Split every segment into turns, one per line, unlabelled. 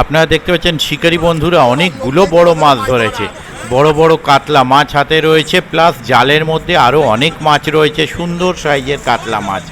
আপনারা দেখতে পাচ্ছেন শিকারী বন্ধুরা অনেকগুলো বড় মাছ ধরেছে। বড় বড় কাতলা মাছ হাতে রয়েছে, প্লাস জালের মধ্যে আরও অনেক মাছ রয়েছে, সুন্দর সাইজের কাতলা মাছ।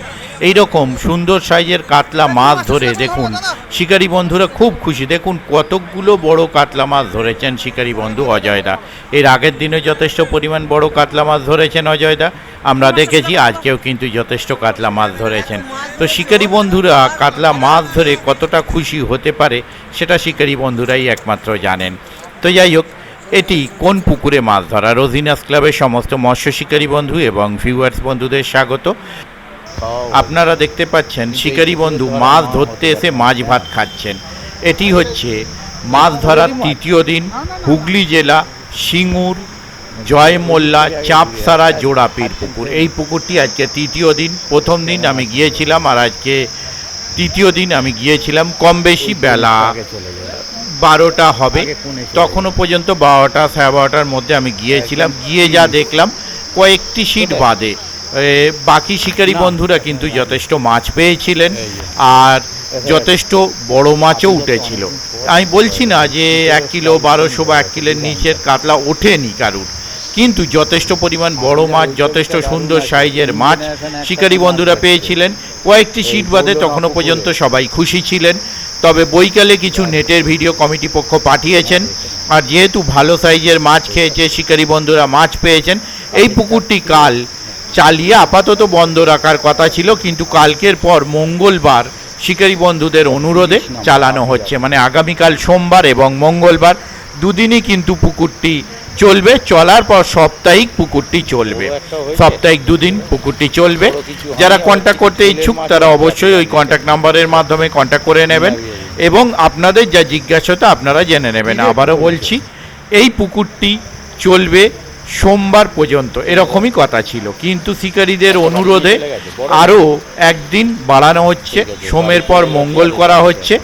এই রকম সুন্দর সাইজের কাতলা মাছ ধরে দেখুন শিকারী বন্ধুরা খুব খুশি। দেখুন কতকগুলো বড় কাতলা মাছ ধরেছেন শিকারী বন্ধু অজয়দা। এর আগের দিনে যথেষ্ট পরিমাণ বড় কাতলা মাছ ধরেছেন অজয়দা, আমরা দেখেছি। আজকেও কিন্তু যথেষ্ট কাতলা মাছ ধরেছেন। তো শিকারী বন্ধুরা কাতলা মাছ ধরে কতটা খুশি হতে পারে সেটা শিকারী বন্ধুরাই একমাত্র জানেন। তো যাই হোক, এটি কোন পুকুরে মাছ ধরা। রোজিনাস ক্লাবের সমস্ত মৎস্য শিকারী বন্ধু এবং ভিউয়ার্স বন্ধুদের স্বাগত। আপনারা দেখতে পাচ্ছেন শিকারী বন্ধু মাছ ধরতে এসে মাছ ভাত খাচ্ছেন। এটি হচ্ছে মাছ ধরার তৃতীয় দিন, হুগলি জেলা সিঙ্গুর জয়মোল্লা চাঁপসারা জোড়াপীর পুকুর। এই পুকুরটি আজকে তৃতীয় দিন। প্রথম দিন আমি গিয়েছিলাম আর আজকে তৃতীয় দিন আমি গিয়েছিলাম। কম বেশি বেলা 12টা হবে, তখনও পর্যন্ত 12টা 12:30টার মধ্যে আমি গিয়েছিলাম। গিয়ে যা দেখলাম, কয়েকটি সিট বাদে বাকি শিকারী বন্ধুরা কিন্তু যথেষ্ট মাছ পেয়েছিলেন আর যথেষ্ট বড় মাছও উঠেছিল। আমি বলছি না যে 1 কিলো 1200 বা 1 কিলোর নিচের কাতলা ওঠেনি কারুর, কিন্তু যথেষ্ট পরিমাণ বড় মাছ, যথেষ্ট সুন্দর সাইজের মাছ শিকারী বন্ধুরা পেয়েছিলেন। কয়েকটি সিট বাদে তখনও পর্যন্ত সবাই খুশি ছিলেন। তবে বৈকালে কিছু নেটের ভিডিও কমিটি পক্ষ পাঠিয়েছেন, আর যেহেতু ভালো সাইজের মাছ খেয়েছে শিকারী বন্ধুরা মাছ পেয়েছেন। এই পুকুরটি কাল চালিয়ে আপাতত বন্ধ রাখার কথা ছিল, কিন্তু কালকের পর মঙ্গলবার শিকারী বন্ধুদের অনুরোধে চালানো হচ্ছে। মানে আগামীকাল সোমবার এবং মঙ্গলবার দুদিনই কিন্তু পুকুরটি চলবে। চলার পর সাপ্তাহিক পুকুরটি চলবে, সাপ্তাহিক দুদিন পুকুরটি চলবে। যারা কন্ট্যাক্ট করতে ইচ্ছুক তারা অবশ্যই ওই কন্ট্যাক্ট নাম্বারের মাধ্যমে কন্ট্যাক্ট করে নেবেন এবং আপনাদের যা জিজ্ঞাসা আপনারা জেনে নেবেন। আবারও বলছি, এই পুকুরটি চলবে সোমবার পর্যন্ত, এরকমই কথা ছিল, কিন্তু শিকারীদের অনুরোধে আরও একদিন বাড়ানো হচ্ছে। সোমের পর মঙ্গল করা হচ্ছে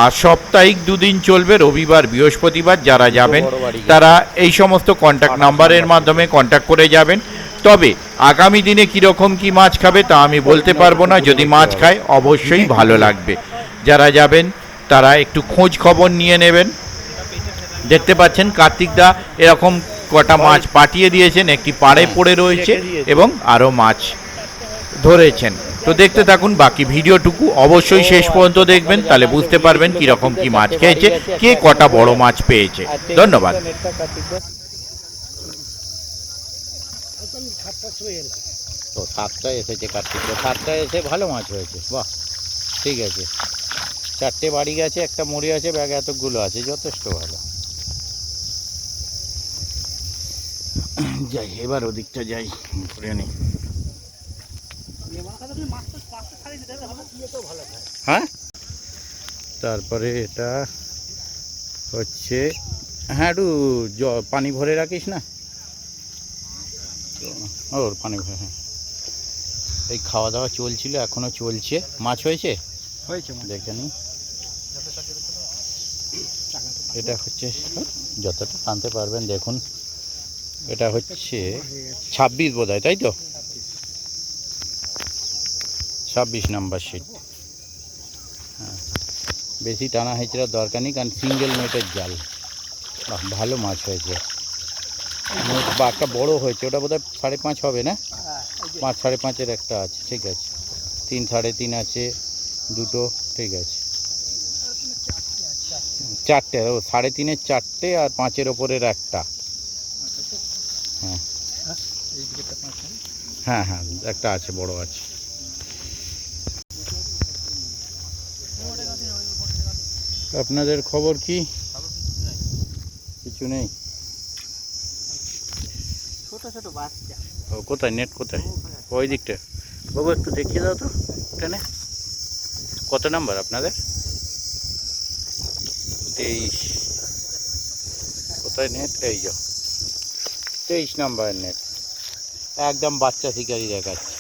আর সাপ্তাহিক দুদিন চলবে, রবিবার বৃহস্পতিবার। যারা যাবেন তারা এই সমস্ত কন্ট্যাক্ট নাম্বারের মাধ্যমে কন্ট্যাক্ট করে যাবেন। তবে আগামী দিনে কীরকম কী মাছ খাবে তা আমি বলতে পারবো না। যদি মাছ খায় অবশ্যই ভালো লাগবে। যারা যাবেন তারা একটু খোঁজ খবর নিয়ে নেবেন। দেখতে পাচ্ছেন কার্তিকদা এরকম কটা মাছ পাঠিয়ে দিয়েছেন, একটি পাড়ে পড়ে রয়েছে এবং আরও মাছ ধরেছেন। তো দেখতে থাকুন বাকি ভিডিওটুকু, অবশ্যই শেষ পর্যন্ত দেখবেন, তাহলে বুঝতে পারবেন কীরকম কী মাছ খেয়েছে, কে কটা বড় মাছ পেয়েছে। ধন্যবাদ।
তো 7টায় এসেছে কার্তিক, 7টায় এসে ভালো মাছ হয়েছে। বাহ, ঠিক আছে। 4টে বাড়ি গেছে, একটা মরে আছে, ব্যাগ এতগুলো আছে, যথেষ্ট ভালো। যাই এবার ওদিকটা যাই, ঘুরে নিই। হ্যাঁ, তারপরে এটা হচ্ছে, হ্যাঁ একটু পানি ভরে রাখিস না, ওর পানি ভরে। হ্যাঁ, এই খাওয়া দাওয়া চলছিল, এখনো চলছে। মাছ হয়েছে দেখে নি। এটা হচ্ছে যতটা টানতে পারবেন দেখুন। এটা হচ্ছে 26 বোধ হয়, তাই তো? 26 নাম্বার সিট। হ্যাঁ, বেশি টানা হেঁচড়ার দরকার নেই, কারণ সিঙ্গেল নেটের জাল। ভালো মাছ হয়েছে। বা একটা বড়ো হয়েছে, ওটা বোধ হয় 5.5 হবে না? 5 5.5-এর একটা আছে, ঠিক আছে। 3 3.5 আছে, দুটো, ঠিক আছে। 4টে, ও 3.5-এর 4টে আর 5-এর ওপরের একটা। হ্যাঁ হ্যাঁ হ্যাঁ, একটা আছে, বড় আছে। আপনাদের খবর কি? কিছু নেই। ছোট ছোট বাচ্চা। ও কোথায় নেট, কোথায়? ওই দিকটা বাবু, একটু দেখিয়ে দাও তো ট্রেনে। কত নাম্বার আপনাদের? 23। কোথায় নেট? এই যা 23 নাম্বারের নেট। একদম বাচ্চা শিকারি দেখাচ্ছে।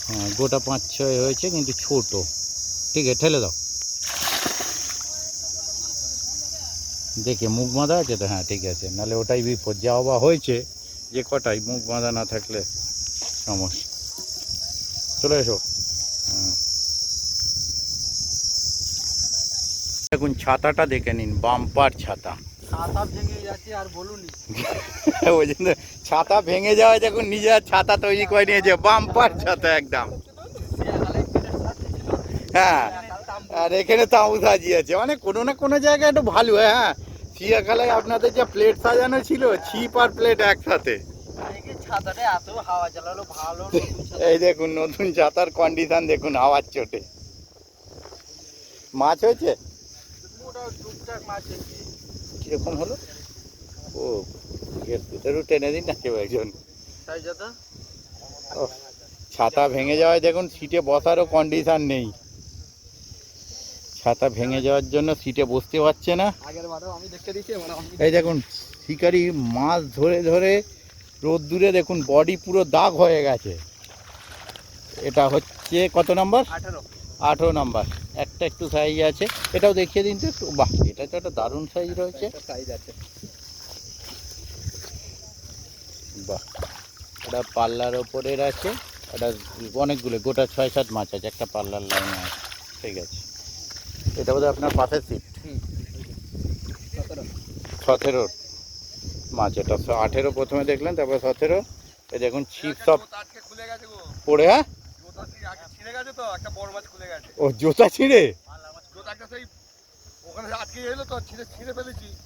হ্যাঁ, গোটা 5-6 হয়েছে, কিন্তু ছোট। ঠিক আছে, ঠেলে দাও। দেখে মুখ বাঁধা আছে তো? হ্যাঁ, ঠিক আছে, নাহলে ওটাই বিপদ। যাওয়া বা হয়েছে যে কটাই মুখ বাঁধা না থাকলে সমস্যা। চলে এসো। হ্যাঁ,
দেখুন ছাতাটা দেখে নিন, বাম্পার ছাতা।
ছাতা ভেঙে যাচ্ছে আর বলুনি।
ওই জন্য ছাতা ভেঙে যাওয়ায় দেখুন নিজের ছাতা তৈরি করে নিয়েছে, বাম্পার ছাতা একদম। হ্যাঁ, আর এখানে তাও সাজিয়েছে, মানে কোনো না কোনো জায়গায় একটু ভালো। হ্যাঁ, চিড়িয়াখানায় আপনাদের যে প্লেট সাজানো ছিল, ছিপ আর প্লেট একসাথে।
ছাতাটা এত হাওয়া চালালো ভালো।
এই দেখুন নতুন ছাতার কন্ডিশন দেখুন, হাওয়ার চোটে। মাছ হয়েছে
টুকটাক মাছ হয়েছে।
কিরকম হলো? ও ভিতরেও টেনে দিন না কেউ একজন।
তাই দাদা
ও, ছাতা ভেঙে যাওয়ায় দেখুন সিটে বসারও কন্ডিশন নেই। ছাতা ভেঙে যাওয়ার জন্য সিটে বসতে পারছে না।
আগের বারেও আমি দেখে দিয়েছি।
এই দেখুন শিকারি মাছ ধরে ধরে রোদ্দুরে দেখুন বডি পুরো দাগ হয়ে গেছে। এটা হচ্ছে কত নাম্বার? 18 নাম্বার। একটা একটু সাইজ আছে, এটাও দেখিয়ে দিন তো একটু। বাহ, এটা তো একটা দারুণ সাইজ রয়েছে।
সাইজ আছে।
বাহ, এটা পাল্লার ওপরের আছে। এটা অনেকগুলো, গোটা 6-7 মাছ আছে, একটা পাল্লার লাইনে আছে। ঠিক আছে, এটা বোধহয় আপনার পাশের সিট। 17 মাছ। এটা 18 প্রথমে দেখলেন, তারপরে 17। এই দেখুন ছিপ সব পড়ে। হ্যাঁ, ও জোতা ছিঁড়ে।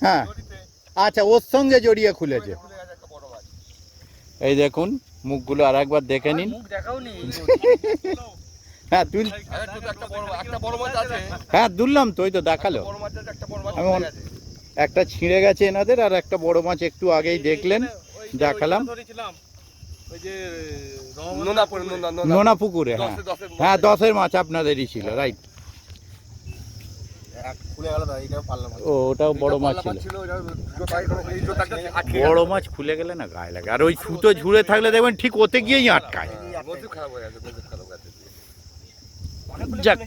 হ্যাঁ, আচ্ছা, ওর সঙ্গে জড়িয়ে খুলেছে। এই দেখুন মুখগুলো আর একবার দেখে নিন।
মুখ দেখাওনি।
হ্যাঁ হ্যাঁ দুললাম তো, ওই তো দেখালো। আমি একটা ছিঁড়ে গেছে এনাদের, আর একটা বড় মাছ একটু আগেই দেখলেন, দেখালাম। নোনা পুকুরে। হ্যাঁ হ্যাঁ, 10-এর মাছ আপনাদেরই ছিল, রাইট। ও, ওটাও বড় মাছ ছিল। বড় মাছ খুলে গেলে না গায়ে লাগে, আর ওই সুতো ঝুড়ে থাকলে দেখবেন ঠিক ওতে গিয়েই আটকায়। যাক,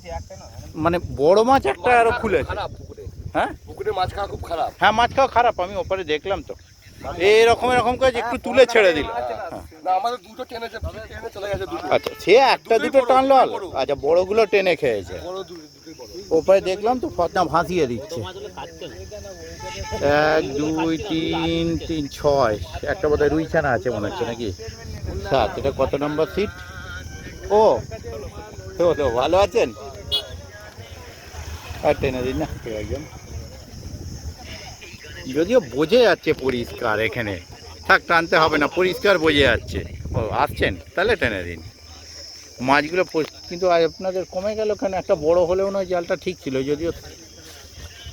মানে বড় মাছ একটা আরো খুলেছে। হ্যাঁ,
পুকুরে মাছ খাওয়া খুব খারাপ।
হ্যাঁ, মাছ খাওয়া খারাপ। আমি ওপরে দেখলাম তো, এরকম করে একটু তুলে ছেড়ে দিল।
না, আমাদের দুটো টেনে চলে গেছে দুটো।
আচ্ছা, সে একটা দুটো টানলো আলো। আচ্ছা, বড়গুলো টেনে খেয়েছে।
বড় দুটোই বড়।
ওপরে দেখলাম তো ফতনা ভাসিয়ে দিচ্ছে। 1 2 3 3 6, একটা বোধহয় রুইছানা আছে মনে হচ্ছে নাকি। 7। এটা কত নম্বর সিট? ও তো তো ভালো আছেন? আর টেনে দিন না কেউ একজন। যদিও বোঝে যাচ্ছে পরিষ্কার, এখানে থাক, টানতে হবে না, পরিষ্কার বোঝে যাচ্ছে। ও আসছেন, তাহলে টেনে দিন মাছগুলো। কিন্তু আপনাদের কমে গেল কেন? একটা বড় হলেও নয়, জালটা ঠিক ছিল যদিও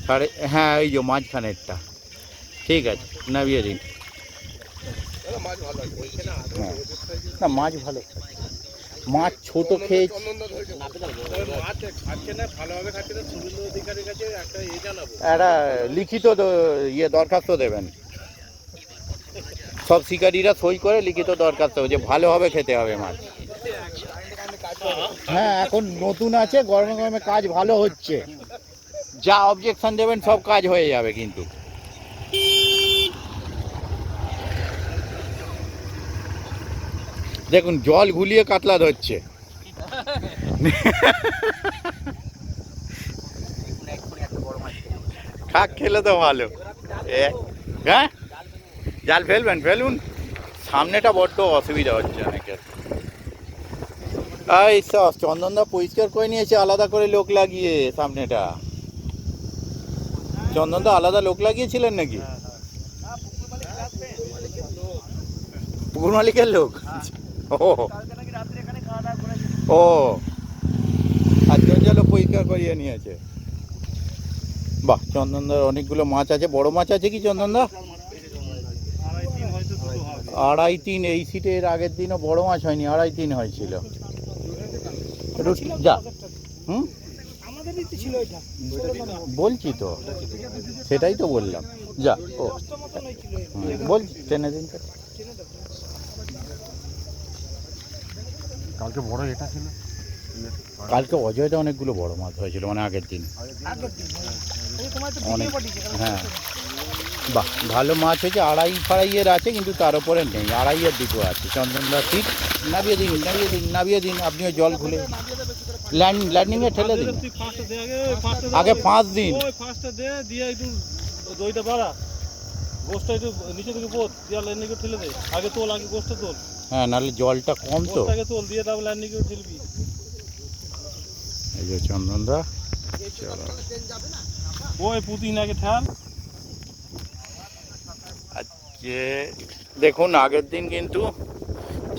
সাড়ে। হ্যাঁ, এই যে মাঝখানেরটা ঠিক আছে, নামিয়ে দিন। হ্যাঁ, না মাছ ভালো, মাছ ছোট খেয়েছি। একটা লিখিত ইয়ে দরখাস্ত দেবেন, সব শিকারীরা সই করে লিখিত দরখাস্ত যে ভালোভাবে খেতে হবে মাছ। হ্যাঁ, এখন নতুন আছে, গরমে গরমে কাজ ভালো হচ্ছে। যা অবজেকশন দেবেন সব কাজ হয়ে যাবে। কিন্তু দেখুন জল ঘুলিয়ে কাতলা ধরছে। খাক খেলে তো ভালো। হ্যাঁ, জাল ফেলুন। সামনেটা বড্ড অসুবিধা হচ্ছে অনেকের। এই চন্দনদা পরিষ্কার করে নিয়েছে আলাদা করে লোক লাগিয়ে। সামনেটা চন্দনদা আলাদা লোক লাগিয়েছিলেন নাকি? পুকুর মালিকের লোক। ও আজকে জল পরিষ্কার করিয়ে নিয়েছে। বাহ, চন্দনদার অনেকগুলো মাছ আছে। বড় মাছ আছে কি চন্দনদা? 2.5-3। এই সিটের আগের দিনও বড় মাছ হয়নি, 2.5-3 হয়েছিল। যা, হুম, বলছি তো, সেটাই তো বললাম। যা, ও বলছি টেনে দিন।
কালকে বড় এটা ছিল।
কালকে অজয়টা অনেকগুলো বড় মাছ হয়েছিল, মানে আগের দিন অনেক। হ্যাঁ, বাহ, ভালো মাছ হয়েছে। 2.5 আছে, কিন্তু তার উপরে নেই। 2.5 দুটো আছে। চন্দনদা ঠিক নামিয়ে দিন। আপনিও জল খুলে
ল্যান্ডিংয়ে ঠেলে দিন,
তুই ফার্স্টে দে আগে,
আগে 5 দিন।
ওই ফার্স্টে দে, দিয়ে একটু দইটা বাড়া, গোসটা একটু নিচে থেকে পোত, দিয়ে ল্যান্ডিংয়ে ঠেলে দে। আগে তোল, আগে গোসটা তোল,
হ্যাঁ, নাহলে জলটা কম তো।
গোসটাকে তোল, দিয়ে তারপর ল্যান্ডিংয়ে ঠেলবি।
এই যে চন্দনদা, চলো।
ওই পুদিন আগে ঠেল।
আজকে দেখুন, আগের দিন কিন্তু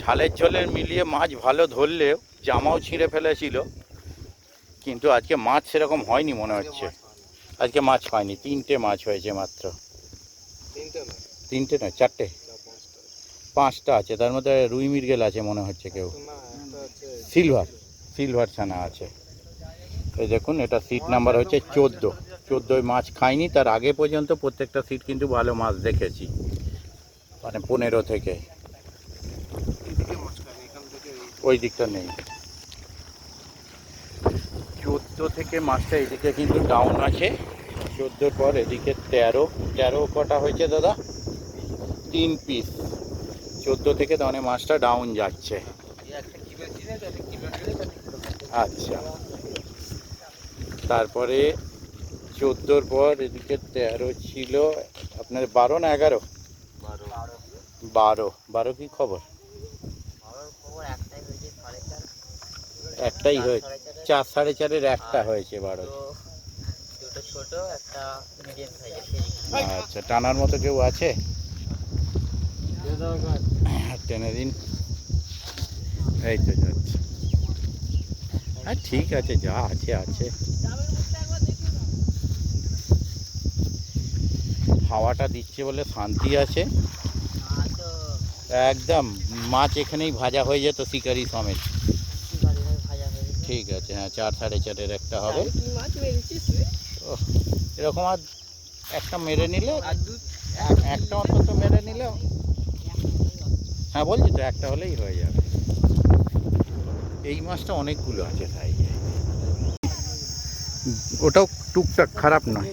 ঝালের ঝোলের মিলিয়ে মাছ ভালো ধরলেও জামাও ছিঁড়ে ফেলেছিল, কিন্তু আজকে মাছ সেরকম হয়নি মনে হচ্ছে। আজকে মাছ হয়নি, 3টে মাছ হয়েছে মাত্র। 3টে নয়, 4টে, 5টা আছে, তার মধ্যে রুই মৃগেল আছে মনে হচ্ছে কেউ, সিলভার ছানা আছে। এই দেখুন, এটা সিট নাম্বার হচ্ছে 14 মাছ খাইনি, তার আগে পর্যন্ত প্রত্যেকটা সিট কিন্তু ভালো মাছ দেখেছি, মানে 15 থেকে। ওই দিকটা নেই, 14 থেকে মাছটা এদিকে কিন্তু ডাউন আছে। 14 পর এদিকে 13 কটা হয়েছে দাদা? 3 পিস। 14 থেকে তাহলে মাছটা ডাউন যাচ্ছে। আচ্ছা, তারপরে 14 পর এদিকে 13 ছিল আপনার, 12 না 11? 12 কি খবর? একটাই হয়েছে, 4 সাড়ে 4-এর একটা হয়েছে, 12।
ছোট একটা মিডিয়াম সাইজের।
আচ্ছা, টানার মতো কেউ আছে? টেনে দিন। এই তো যাচ্ছে। হ্যাঁ, ঠিক আছে, যা আছে আছে। হাওয়াটা দিচ্ছে বলে শান্তি আছে একদম। মাছ এখানেই ভাজা হয়ে যেত শিকারি সমেত। ঠিক আছে, হ্যাঁ, 4 সাড়ে 4-এর একটা হবে। এরকম আর একটা মেরে নিলে, একটা অন্তত মেরে নিলে, হ্যাঁ বলছি তো, একটা হলেই হয়ে যাবে। এই মাছটা অনেকগুলো আছে সাইজে, ওটাও টুকটাক, খারাপ নয়।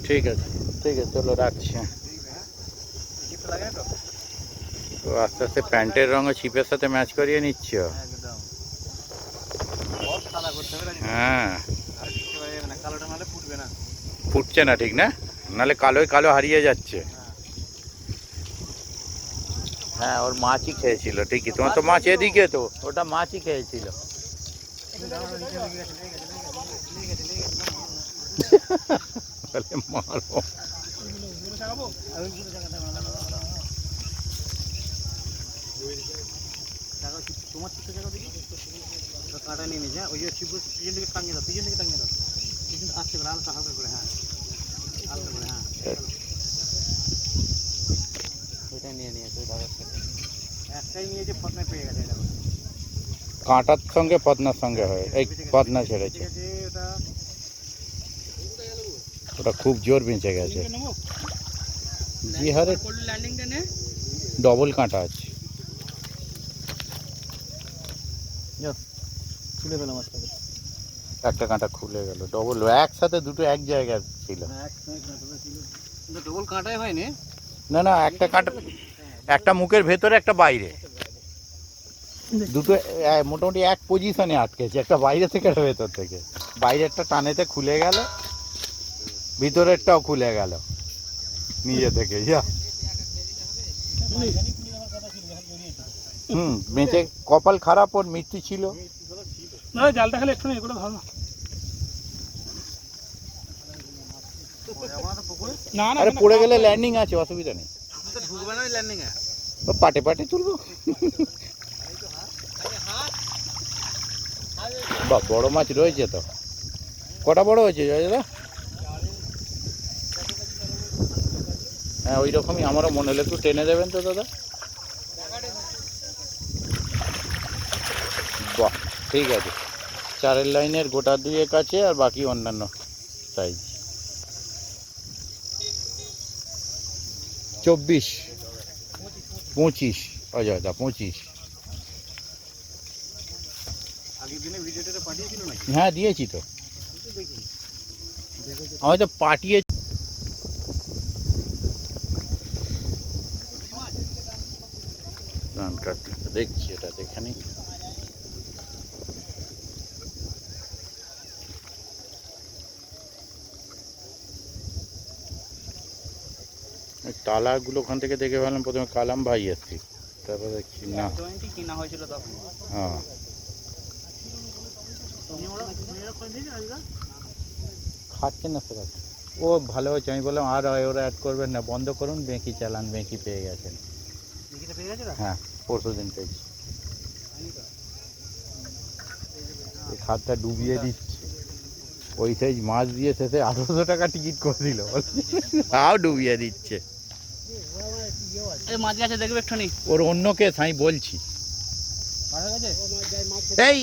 ঠিক আছে, চলো রাখছি। হ্যাঁ, তো আস্তে আস্তে প্যান্টের রঙও ছিপের সাথে ম্যাচ করিয়ে নিচ্ছ। হ্যাঁ, ফুটছে না ঠিক না, নাহলে কালোই কালো হারিয়ে যাচ্ছে। হ্যাঁ, ওর মাছই খেয়েছিল ঠিকই, তোমার তো মাছ এদিকে, তো ওটা মাছই খেয়েছিল। মারো,
কাটা নিয়ে নিয়ে যা, ওই যে পিছন থেকে টাঙিয়ে দাও, পিছন থেকে টাঙিয়ে দাও, পিছন আসতে করে হালকা হালকা করে। হ্যাঁ, হালকা করে। হ্যাঁ, ওইটা নিয়ে নিয়ে তুই ধরো, একটাই নিয়ে যে ফটনা পেয়ে গেছে। এটা
কাঁটার সঙ্গে পদনার সঙ্গে হয়, এই পদনা ছেড়েছে, ওটা খুব জোর বেঁচে গেছে। জি হারে ডবল কাঁটা আছে।
খুলে পেলাম মাছটাকে,
একটা কাঁটা খুলে গেল, ডবল একসাথে দুটো এক জায়গায় ছিল।
ডবল কাঁটাই হয়নি।
না, একটা কাঁটা, একটা মুখের ভেতরে, একটা বাইরে, দুটো মোটামুটি এক পজিশনে আটকেছে, একটা বাইরে থেকে একটা ভেতর থেকে। বাইরেরটা টানেতে খুলে গেল, ভিতরেরটাও খুলে গেল নিজে থেকে। যা বেঁচে, কপাল খারাপ, ওর মৃত্যু ছিল।
না, জালটা খালি একটু এগুলো ভালো না। না,
আরে পড়ে গেলে ল্যান্ডিং আছে, অসুবিধা নেই।
ঢুকবে না ল্যান্ডিং এ,
ও পাটে পাটে তুলবো। বা বড় মাছ রয়েছে তো। কটা বড় হয়েছে দাদা? হ্যাঁ, ওই রকমই আমারও মনে হলো, একটু টেনে দেবেন তো দাদা। বাহ, ঠিক আছে। 4-এর লাইনের গোটা 2 আছে, আর বাকি অন্যান্য সাইজ। 24, 25, অজয়দা 25। হ্যাঁ, দিয়েছি তো, আমি তো পাঠিয়ে। দেখছি এটা, এখানে ওই তালাগুলো ওখান থেকে দেখে ভাবলাম প্রথমে কালাম ভাই এসছি, তারপর দেখছি না।
টোয়েন্টি কিনা হয়েছিল তখন।
হ্যাঁ খাচ্ছে না তো খাচ্ছে। ও ভালো হয়েছে, আমি বললাম আর ওরা অ্যাড করবেন না, বন্ধ করুন, বেঁকি চালান, বেঁকি পেয়ে গেছেন।
দেখিতে পেয়ে গেছে?
হ্যাঁ 400 দিন পেয়েছি। এই খাতটা ডুবিয়ে দিচ্ছে, ওই সাইজ মাছ দিয়ে শেষে 1800 টাকা টিকিট করে দিল, তাও ডুবিয়ে দিচ্ছে।
এই মাছ গেছে দেখবে একটুখানি।
ওর অন্য কেস আমি বলছি,
মাছ গেছে?
এই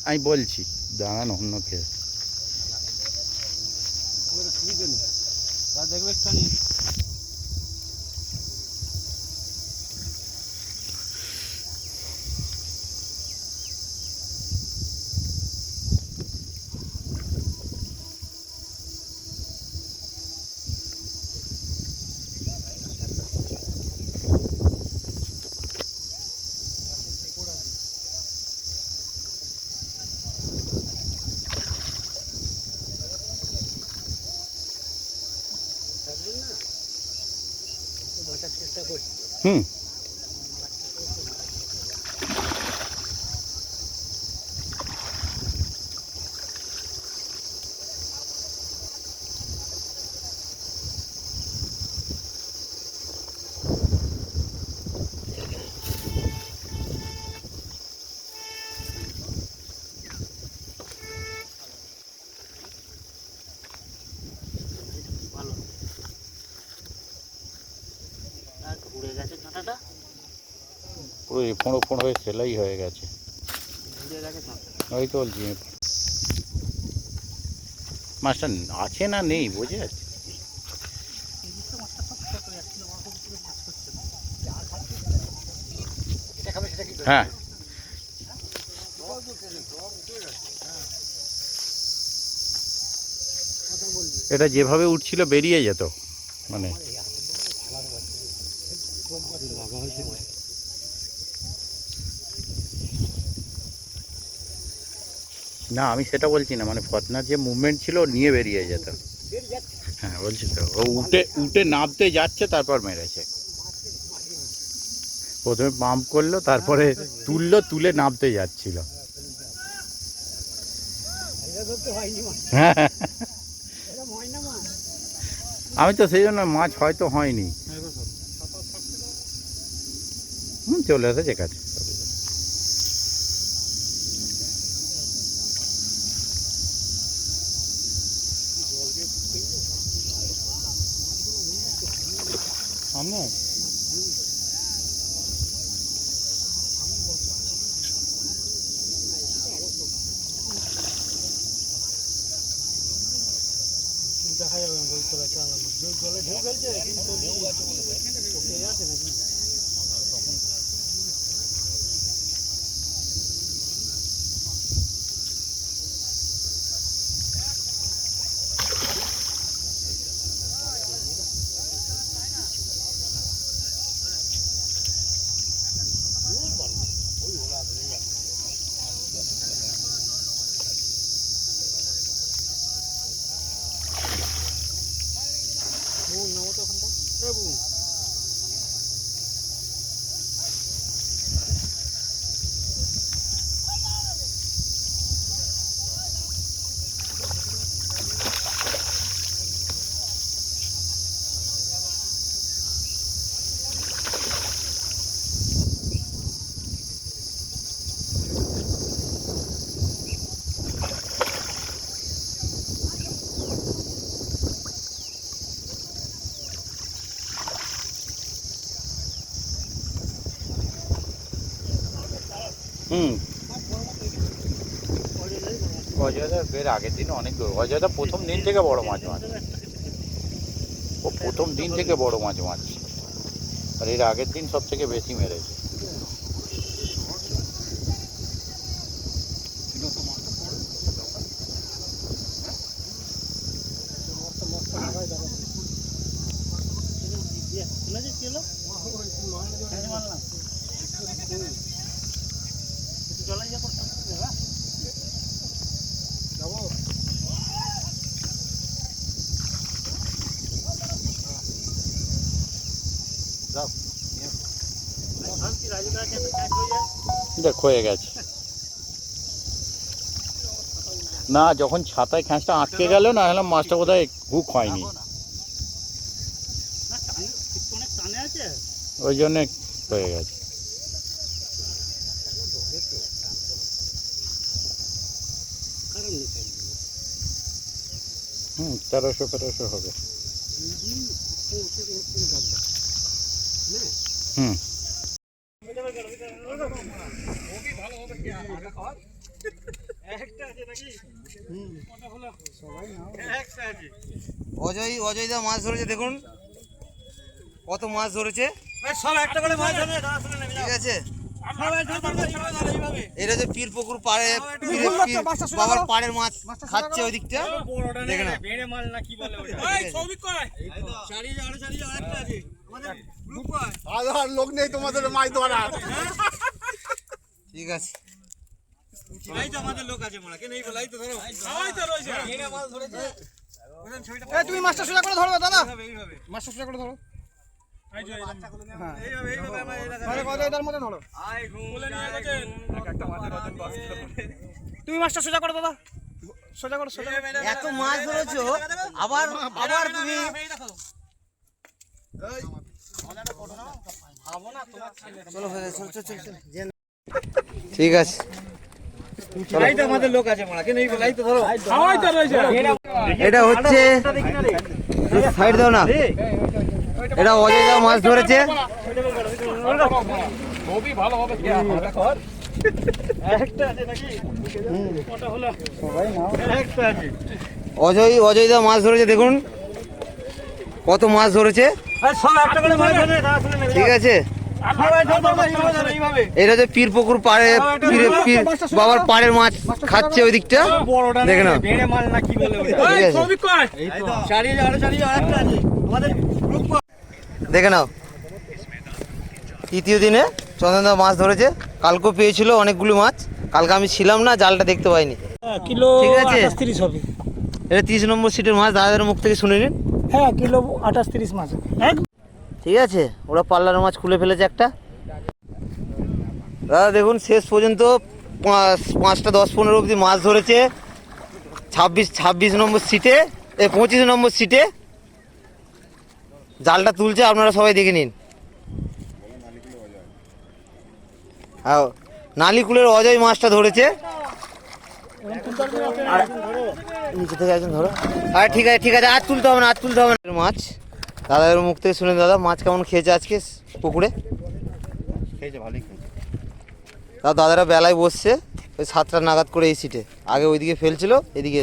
আমি বলছি দাঁড়ান, অন্য কেস।
দেখবে একটুখানি।
হুম
ভালো। আর ঘুরে গেছে কাঁটাটা।
পুরো ফোঁড়ো ফোঁড়ো হয়ে সেলাই হয়ে গেছে।
ঘুরে গেছে কাঁটাটা।
ওই তো বলছি মাছটা আছে না নেই বোঝা যাচ্ছে। হ্যাঁ এটা যেভাবে উঠছিল বেরিয়ে যেত, মানে না আমি সেটা বলছি না, মানে ফতনার যে মুভমেন্ট ছিল নিয়ে বেরিয়ে যেত। হ্যাঁ বলছি তো, ও উঠে উঠে নামতে যাচ্ছে তারপর মেরেছে। প্রথমে পাম্প করলো, তারপরে তুললো, তুলে নামতে যাচ্ছিল। হ্যাঁ আমি তো সেই জন্য মাছ হয়তো হয়নি। চলে এসেছে কাছে।
আমরা দেখা যাবে জলে ঢেউ ফেলছে কিন্তু আছে নাকি।
হুম অজয়দা বের আগের দিন অনেক অজয়দা প্রথম দিন থেকে বড় মাছ মাছ, ও প্রথম দিন থেকে বড় মাছ মাছ, আর এর আগের দিন সব থেকে বেশি মেরেছে। দেখ হয়ে গেছে। না যখন ছাতায় খ্যাঁচটা আটকে গেল না হলে মাছটা বোধহয় হুক হয়নি,
না টানে অনেক টানে আছে।
ওই জন্যে হয়ে গেছে।
কারণ নেই
1300 হবে। হুম
অজয়দা মাছ ধরেছে, দেখুন কত মাছ ধরেছে।
সব একটা করে মাছ ধরে দাঁড়া শুনে নেবে।
ঠিক আছে,
এইভাবে
এটা যে পীর পুকুর পাড়ে বাবার পাড়ের মাছ খাচ্ছে ওই দিকটা, দেখে না।
বেড়ে মাল না কি বলে ওটা? এই সৌভিক কয় চারি আরেকটা আছে আমাদের গ্রুপ কয়।
আর লোক নেই তোমাদের মাছ ধরার।
ঠিক আছে,
এই তো আমাদের লোক আছে মারা কেন এই বলাই তো ধরো সবাই তো রয়েছে বেড়ে মাল ধরেছে। ওদের ছবিটা
এই তুমি মাছটা সোজা করে ধরবে দাদা,
এইভাবে
মাছটা সোজা করে ধরো,
এইভাবে আমার এই
তাহলে কত এটার মধ্যে ধরো।
আই ঘুম বলে নিয়ে গেছেন একটা মাছের ওজন 10 কিলো।
তুমি মাছটা সোজা করো দাদা, সোজা করো সোজা করো। এত মাছ ধরেছো আবার আবার তুমি চলো হয়ে গেছে, চলো চলো চলো। ঠিক আছে,
এই তো আমাদের লোক আছে মারা কেন এই বলাই তো ধরো সবাই তো রয়েছে।
এটা হচ্ছে সাইড দাও না, এটা অজয়দা মাছ ধরেছে।
একটা আছে নাকি ওটা হলো সবাই নাও একটা আছে।
অজয়দা মাছ ধরেছে, দেখুন কত মাছ ধরেছে।
আর সব একটা করে মাছ ধরে দাঁড়া শুনে নেবে।
ঠিক আছে,
সবাই ধরো এইভাবে
এটা যে পীর পুকুর পাড়ে পীর বাবার পাড়ের মাছ খাচ্ছে ওই দিকটা,
বড়টা
দেখে না।
বেড়ে মাল না কি বলে ওটা?
ঠিক আছে,
সৌভিক কয় এই তো চারি আরেকটা আছে আমাদের গ্রুপ কয়।
দেখে নাও। তৃতীয় দিনে চন্দনদা মাছ ধরেছে, কালকেও পেয়েছিল অনেকগুলো মাছ, কালকে আমি ছিলাম না, জালটা দেখতে পাইনি।
কিলো
ঠিক আছে,
28-30 হবে।
এটা 30 নম্বর সিটের মাছ, দাদাদের মুখ থেকে শুনে নিন।
হ্যাঁ কিলো 28-30 মাছ।
ঠিক আছে, ওরা পাল্লার মাছ খুলে ফেলেছে একটা। দাদা দেখুন শেষ পর্যন্ত 5টা 10-15 অবধি মাছ ধরেছে 26 নম্বর সিটে, 25 নম্বর সিটে জালটা তুলছে, আপনারা সবাই দেখে নিন। হ্যাঁ, নালিকুলের অজয় মাছটা ধরেছে। নিচে থেকে একজন ধরো। আর ঠিক আছে ঠিক আছে, আর তুলতে হবে না, আর তুলতে হবে না। মাছ দাদাদের মুখ থেকে শুনে, দাদা মাছ কেমন খেয়েছে আজকে পুকুরে?
খেয়েছে, ভালোই খেয়েছে।
তা দাদারা বেলায় বসছে ওই 7টা নাগাদ করে এই সিটে, আগে ওইদিকে ফেলছিল, এদিকে